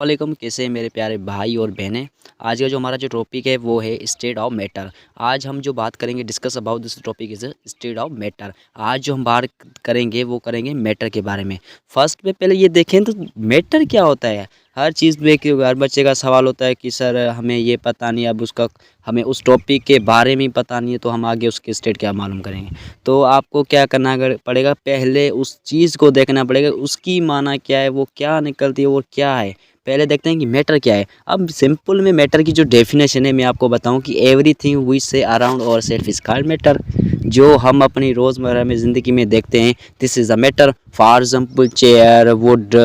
वालेकुम, कैसे हैं मेरे प्यारे भाई और बहनें। आज का जो हमारा जो टॉपिक है वो है स्टेट ऑफ मैटर। आज हम जो बात करेंगे, discuss about this topic is state of matter. आज जो हम बात करेंगे वो करेंगे मैटर के बारे में। फर्स्ट में पहले ये देखें तो मैटर क्या होता है। हर चीज़ में कि हर बच्चे का सवाल होता है कि सर हमें ये पता नहीं, अब उसका हमें उस टॉपिक के बारे में ही पता नहीं है तो हम आगे उसके स्टेट क्या मालूम करेंगे। तो आपको क्या करना पड़ेगा, पहले उस चीज़ को देखना पड़ेगा, उसकी माना क्या है, वो क्या निकलती है, वो क्या है। पहले देखते हैं कि मैटर क्या है। अब सिंपल में मैटर की जो डेफिनेशन है मैं आपको बताऊं कि everything we see around our self is called matter. जो हम अपनी रोज़मर्रा में ज़िंदगी में देखते हैं, this is a matter. For example chair, wood,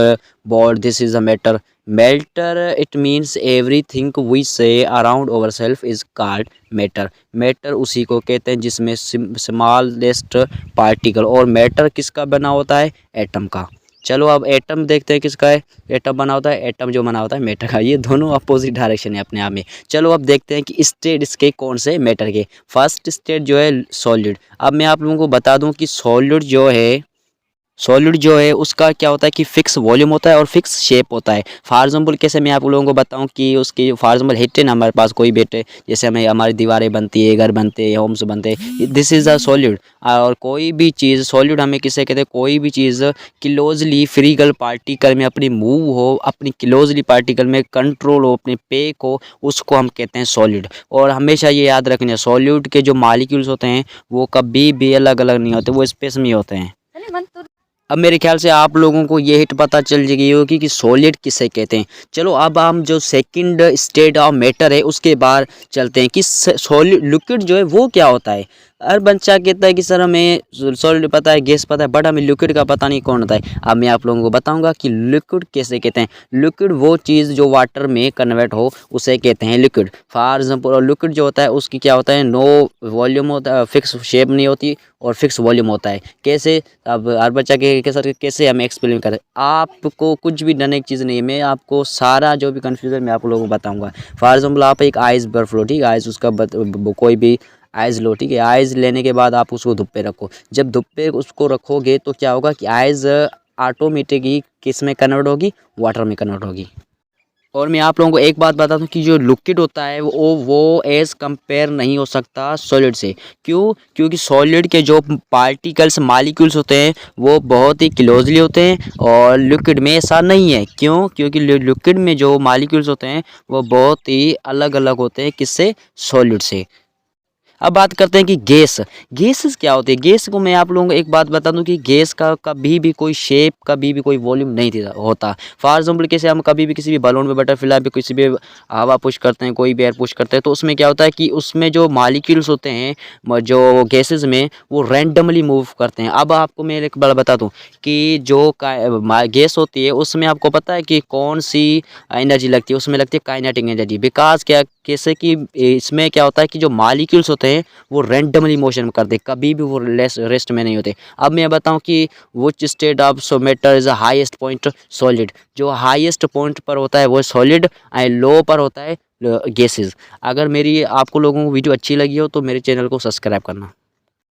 ball, this is a matter. Matter it means everything we see around over self is called matter. Matter उसी को कहते हैं जिसमें स्मॉलेस्ट पार्टिकल, और मैटर किसका बना होता है, एटम का। चलो अब एटम देखते हैं किसका है। एटम बना होता है, एटम जो बना होता है मैटर का। ये दोनों अपोजिट डायरेक्शन है अपने आप में। चलो अब देखते हैं कि स्टेट इसके कौन से मैटर के। फर्स्ट स्टेट जो है सॉलिड। अब मैं आप लोगों को बता दूं कि सॉलिड जो है उसका क्या होता है कि फिक्स वॉल्यूम होता है और फिक्स शेप होता है। फॉर एग्जांपल कैसे मैं आप लोगों को बताऊं कि उसकी फॉर एग्जांपल हिट है ना, हमारे पास कोई बेटे, जैसे हमें हमारी दीवारें बनती है, घर बनते हैं, होम्स बनते हैं, दिस इज़ अ सॉलिड। और कोई भी चीज़ सॉलिड हमें किसे कहते हैं, कोई भी चीज़ क्लोजली फ्रीगल पार्टिकल में अपनी मूव हो, अपनी क्लोजली पार्टिकल में कंट्रोल हो, अपने पे को, उसको हम कहते हैं सॉलिड। और हमेशा ये याद रखना, सॉलिड के जो मालिक्यूल्स होते हैं वो कभी भी अलग अलग नहीं होते, वो स्पेस में होते हैं। अब मेरे ख्याल से आप लोगों को ये हिट पता चल गई होगी कि सॉलिड किसे कहते हैं। चलो अब हम जो सेकंड स्टेट ऑफ मैटर है उसके बाद चलते हैं कि सॉलिड लिक्विड जो है वो क्या होता है। हर बच्चा कहता है कि सर हमें सॉलिड पता है, गैस पता है, बट हमें लिक्विड का पता नहीं कौन होता है। अब मैं आप लोगों को बताऊंगा कि लिक्विड कैसे कहते हैं। लिक्विड वो चीज़ जो वाटर में कन्वर्ट हो उसे कहते हैं लिक्विड। फॉर एग्जाम्पल लिक्विड जो होता है उसकी क्या होता है, नो वॉल्यूम होता है, फिक्स शेप नहीं होती और फिक्स वॉल्यूम होता है। कैसे, अब हर बच्चा के सर कैसे हमें एक्सप्लेन करें। आपको कुछ भी डरने की चीज़ नहीं है, मैं आपको सारा जो भी कन्फ्यूज़न मैं आप लोगों को बताऊंगा। फॉर एग्जाम्पल आप एक आइस बर्फ लो, ठीक है, आइस उसका कोई भी आइज़ लो, ठीक है। आइज़ लेने के बाद आप उसको धूप पे रखो। जब धूप पे उसको रखोगे तो क्या होगा कि आइज़ ऑटोमेटिकली किस में कन्वर्ट होगी, वाटर में कन्वर्ट होगी। और मैं आप लोगों को एक बात बता दूं कि जो लिक्विड होता है वो एज कंपेयर नहीं हो सकता सॉलिड से। क्यों? क्योंकि सॉलिड के जो पार्टिकल्स मालिक्यूल्स होते हैं वो बहुत ही क्लोजली होते हैं और लिक्विड में ऐसा नहीं है। क्यों? क्योंकि लिक्विड में जो मालिक्यूल्स होते हैं वो बहुत ही अलग अलग होते हैं, किससे, सॉलिड से। अब बात करते हैं कि गैसेस क्या होती है। गैस को मैं आप लोगों को एक बात बता दूं कि गैस का कभी भी कोई शेप, कभी भी कोई वॉल्यूम नहीं होता। फॉर एग्जाम्पल कैसे हम कभी भी किसी भी बलून पे, बटरफ्लाई पे, किसी भी हवा पुश करते हैं, कोई भी एयर पुश करते हैं, तो उसमें क्या होता है कि उसमें जो मालिक्यूल्स होते हैं जो गैसेस में, वो रैंडमली मूव करते हैं। अब आपको मैं एक बार बता दूँ कि जो गैस होती है उसमें आपको पता है कि कौन सी एनर्जी लगती है, उसमें लगती है काइनेटिक एनर्जी। बिकॉज क्या, कैसे कि इसमें क्या होता है कि जो मालिक्यूल्स होते हैं वो रैंडमली मोशन करते हैं, कभी भी वो रेस्ट में नहीं होते। अब मैं बताऊं कि which state of so matter is highest point, solid. जो हाईएस्ट पॉइंट पर होता है वो सॉलिड, एंड लो पर होता है गैसेस। अगर मेरी आपको लोगों को वीडियो अच्छी लगी हो तो मेरे चैनल को सब्सक्राइब करना।